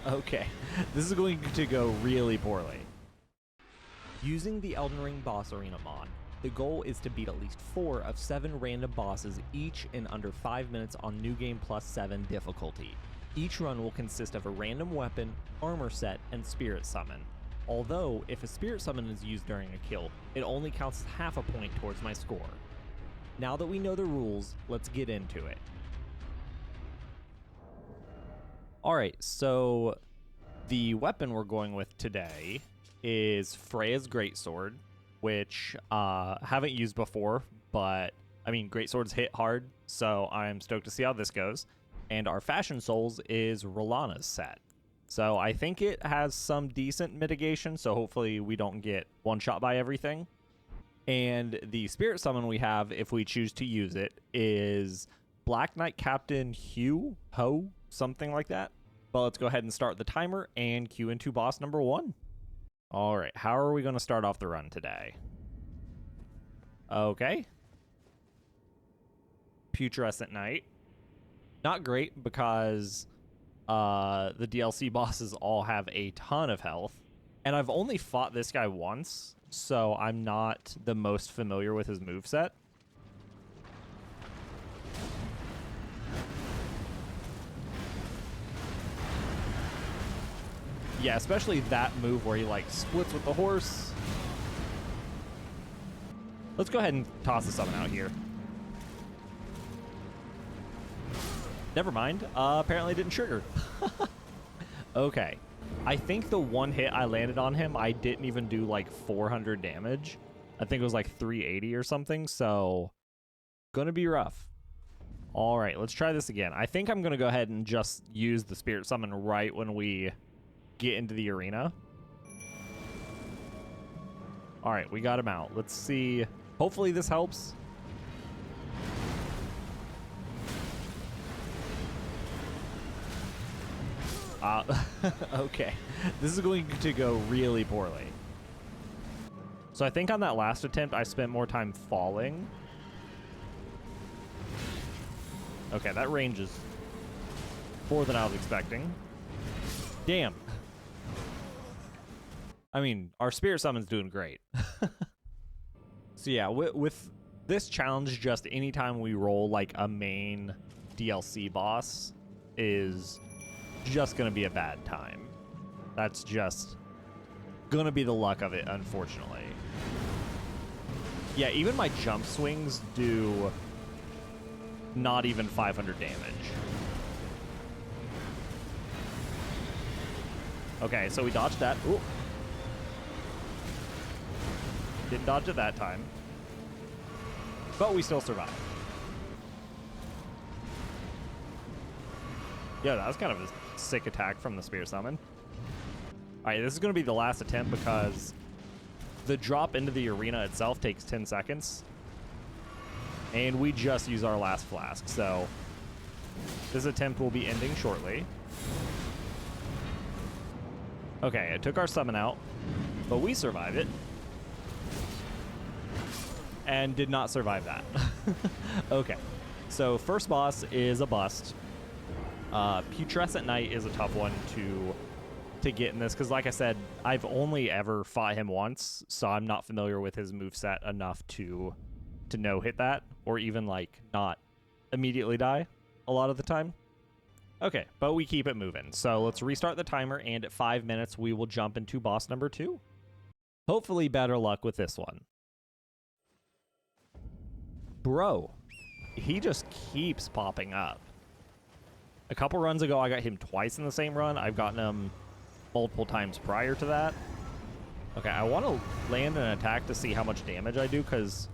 Okay. This is going to go really poorly. Using the Elden Ring boss arena mod, the goal is to beat at least 4 of 7 random bosses each in under 5 minutes on New Game Plus 7 difficulty. Each run will consist of a random weapon, armor set, and spirit summon. Although, if a spirit summon is used during a kill, it only counts half a point towards my score. Now that we know the rules, let's get into it. Alright, so the weapon we're going with today is Freya's Greatsword, which haven't used before, but I mean, Greatswords hit hard, so I'm stoked to see how this goes. And our Fashion Souls is Rolana's set. So I think it has some decent mitigation, so hopefully we don't get one shot by everything. And the Spirit Summon we have, if we choose to use it, is Black Knight Captain Ho, something like that. But let's go ahead and start the timer and queue into boss number 1. All right, how are we going to start off the run today? Okay. Putrescent Knight. Not great because the DLC bosses all have a ton of health. And I've only fought this guy once, so I'm not the most familiar with his moveset. Yeah, especially that move where he like splits with the horse. Let's go ahead and toss the summon out here. Never mind. Apparently it didn't trigger. Okay. I think the one hit I landed on him, I didn't even do like 400 damage. I think it was like 380 or something, so gonna be rough. All right, let's try this again. I think I'm gonna go ahead and just use the Spirit Summon right when we get into the arena. All right, we got him out. Let's see. Hopefully this helps. Okay. This is going to go really poorly. So I think on that last attempt, I spent more time falling. Okay, that range is more than I was expecting. Damn. I mean, our Spirit Summon's doing great. So yeah, with this challenge, just anytime we roll like a main DLC boss is just gonna be a bad time. That's just gonna be the luck of it, unfortunately. Yeah, even my jump swings do not even 500 damage. Okay, so we dodged that. Ooh. Didn't dodge it that time. But we still survived. Yeah, that was kind of a sick attack from the Spirit Summon. Alright, this is going to be the last attempt because the drop into the arena itself takes 10 seconds. And we just use our last flask, so this attempt will be ending shortly. Okay, it took our summon out, but we survived it. And did not survive that. Okay, so first boss is a bust. Putrescent Knight is a tough one to get in this, because like I said, I've only ever fought him once, so I'm not familiar with his moveset enough to no-hit that, or even like not immediately die a lot of the time. Okay, but we keep it moving. So let's restart the timer, and at 5 minutes, we will jump into boss number 2. Hopefully better luck with this one. Bro, he just keeps popping up. A couple runs ago, I got him twice in the same run. I've gotten him multiple times prior to that. Okay, I want to land an attack to see how much damage I do, because...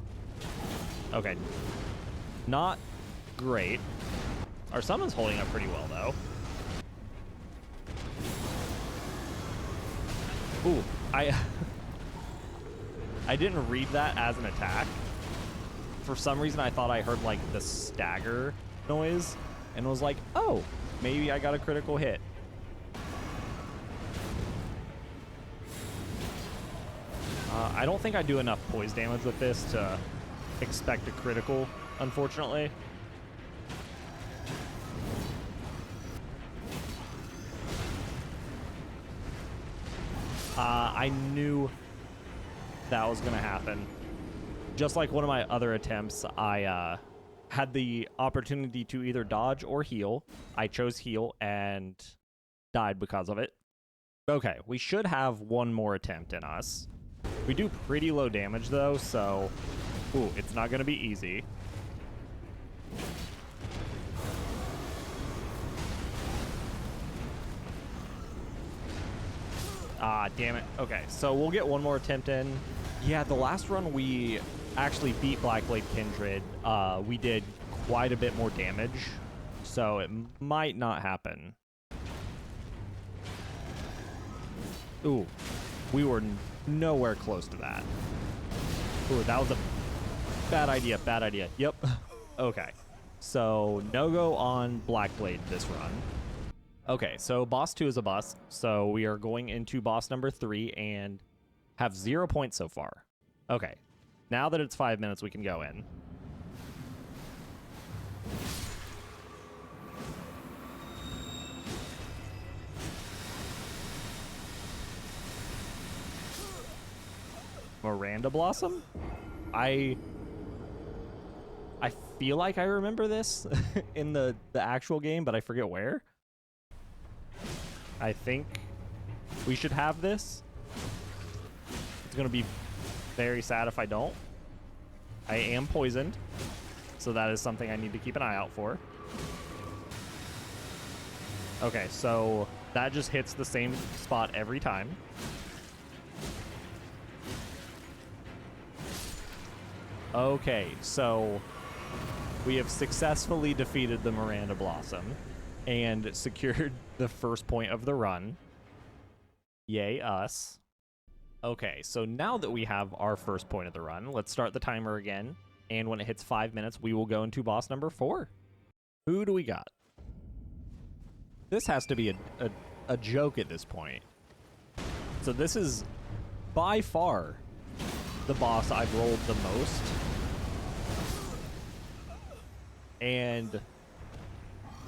Okay. Not great. Our summon's holding up pretty well, though. Ooh, I didn't read that as an attack. For some reason, I thought I heard, like, the stagger noise, and was like, oh, maybe I got a critical hit. I don't think I do enough poise damage with this to expect a critical, unfortunately. I knew that was going to happen. Just like one of my other attempts, I had the opportunity to either dodge or heal. I chose heal and died because of it. Okay, we should have one more attempt in us. We do pretty low damage, though, so... Ooh, it's not going to be easy. Ah, damn it. Okay, so we'll get one more attempt in. Yeah, the last run we actually beat Blackblade Kindred. We did quite a bit more damage, so it might not happen. Ooh, we were nowhere close to that. Ooh, that was a bad idea, bad idea. Yep. Okay, so no-go on Blackblade this run. Okay, so boss 2 is a bust, so we are going into boss number 3 and have 0 points so far. Okay, now that it's 5 minutes, we can go in. Miranda Blossom? I feel like I remember this in the actual game, but I forget where. I think we should have this. It's going to be very sad if I don't. I am poisoned, so that is something I need to keep an eye out for. Okay, so that just hits the same spot every time. Okay, so we have successfully defeated the Miranda Blossom and secured the first point of the run. Yay us. Okay, so now that we have our first point of the run, let's start the timer again. And when it hits 5 minutes, we will go into boss number 4. Who do we got? This has to be a joke at this point. So this is by far the boss I've rolled the most. And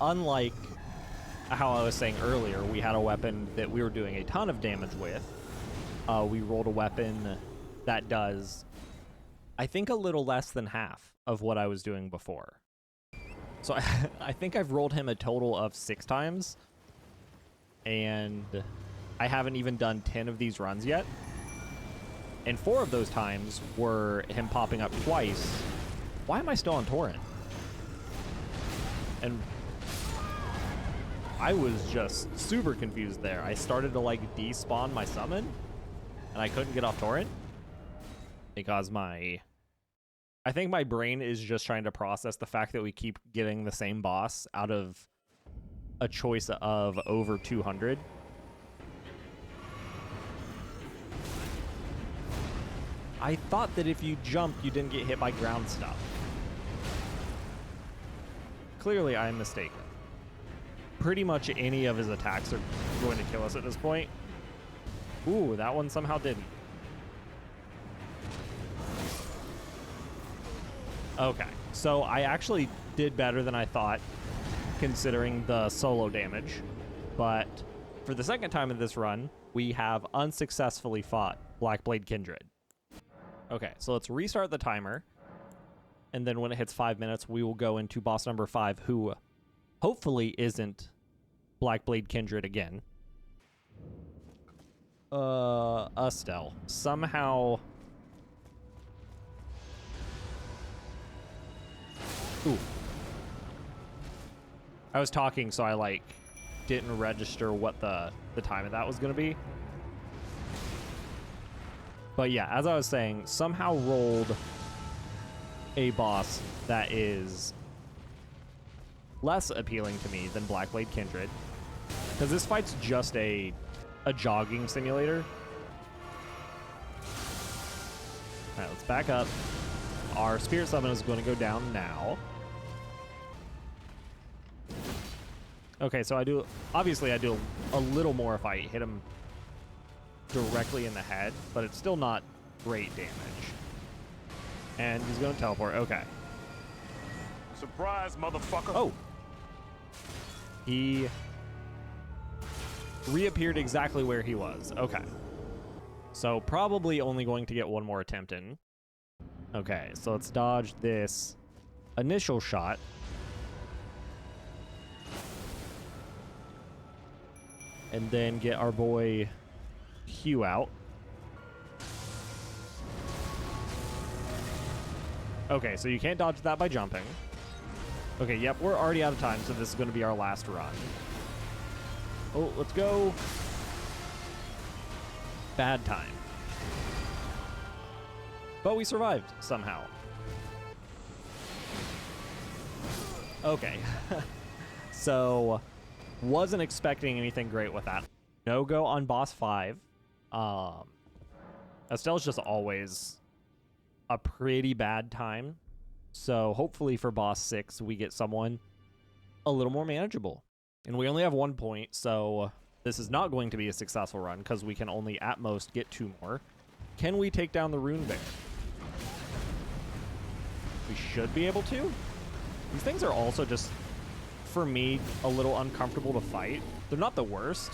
unlike how I was saying earlier, we had a weapon that we were doing a ton of damage with. We rolled a weapon that does, I think, a little less than half of what I was doing before. So I think I've rolled him a total of 6 times. And I haven't even done 10 of these runs yet. And 4 of those times were him popping up twice. Why am I still on Torrent? And I was just super confused there. I started to like despawn my summon and I couldn't get off Torrent because I think my brain is just trying to process the fact that we keep getting the same boss out of a choice of over 200. I thought that if you jumped, you didn't get hit by ground stuff. Clearly, I am mistaken. Pretty much any of his attacks are going to kill us at this point. Ooh, that one somehow didn't. Okay, so I actually did better than I thought, considering the solo damage. But for the second time in this run, we have unsuccessfully fought Blackblade Kindred. Okay, so let's restart the timer. And then when it hits 5 minutes, we will go into boss number 5, who hopefully isn't Blackblade Kindred again. Estelle. Somehow... Ooh. I was talking, so I, like, didn't register what the time of that was going to be. But yeah, as I was saying, somehow rolled a boss that is less appealing to me than Blackblade Kindred, because this fight's just a jogging simulator. All right, let's back up. Our Spirit Summon is going to go down now. Okay, so obviously I do a little more if I hit him directly in the head, but it's still not great damage. And he's going to teleport. Okay. Surprise, motherfucker. Oh. He reappeared exactly where he was. Okay. So probably only going to get one more attempt in. Okay, so let's dodge this initial shot. And then get our boy Hugh out. Okay, so you can't dodge that by jumping. Okay, yep, we're already out of time, so this is going to be our last run. Oh, let's go. Bad time. But we survived somehow. Okay. So, wasn't expecting anything great with that. No go on boss 5. Estelle's just always a pretty bad time. So hopefully for boss 6, we get someone a little more manageable. And we only have 1 point, so this is not going to be a successful run because we can only at most get 2 more. Can we take down the Rune Bear? We should be able to. These things are also just, for me, a little uncomfortable to fight. They're not the worst.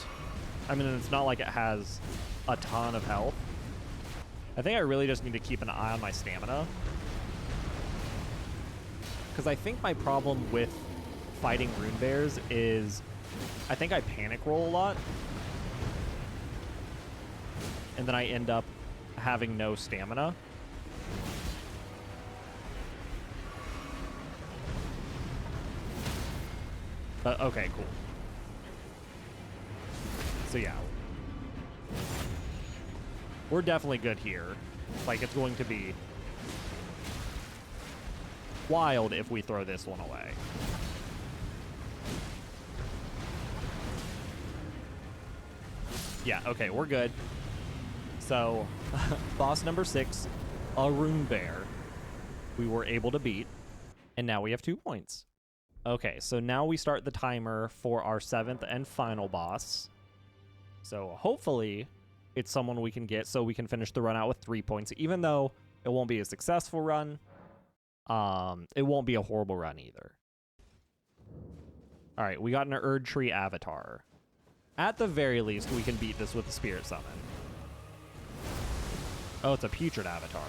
I mean, it's not like it has a ton of health. I think I really just need to keep an eye on my stamina. Because I think my problem with fighting Rune Bears is I think I panic roll a lot. And then I end up having no stamina. Okay, cool. So yeah. We're definitely good here. Like, it's going to be wild if we throw this one away. Yeah, okay, we're good. So, boss number 6, a Rune Bear, we were able to beat, and now we have 2 points. Okay, so now we start the timer for our 7th and final boss. So hopefully it's someone we can get so we can finish the run out with 3 points, even though it won't be a successful run. It won't be a horrible run either. All right, we got an Erd Tree Avatar. At the very least, we can beat this with a Spirit Summon. Oh, it's a Putrid Avatar.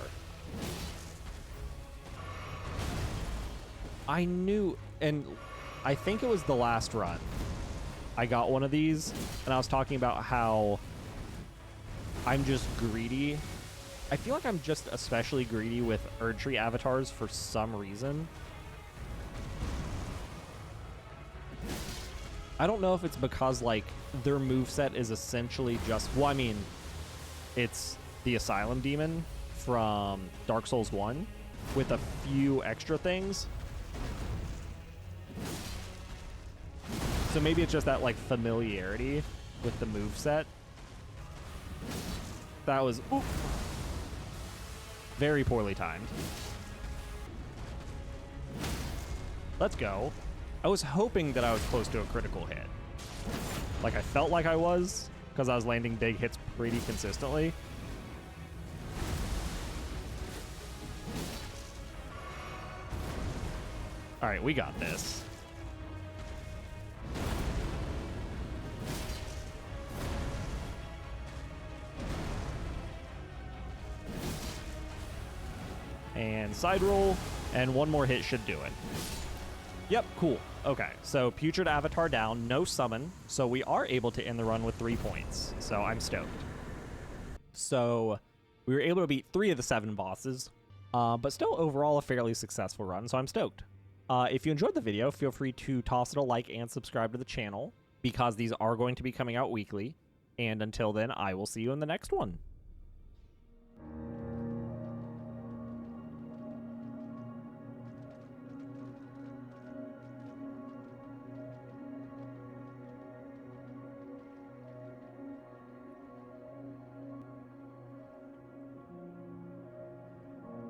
I knew, and I think it was the last run. I got one of these, and I was talking about how I'm just greedy. I feel like I'm just especially greedy with Erd Tree Avatars for some reason. I don't know if it's because, like, their moveset is essentially just, well, I mean, it's the Asylum Demon from Dark Souls 1 with a few extra things. So maybe it's just that, like, familiarity with the moveset. That was very poorly timed. Let's go. I was hoping that I was close to a critical hit. Like, I felt like I was, because I was landing big hits pretty consistently. All right, we got this. And side roll, and one more hit should do it. Yep, cool. Okay, so Putrid Avatar down, no summon, so we are able to end the run with 3 points, so I'm stoked. So we were able to beat 3 of the 7 bosses, but still overall a fairly successful run, so I'm stoked. If you enjoyed the video, feel free to toss it a like and subscribe to the channel, because these are going to be coming out weekly, and until then, I will see you in the next one.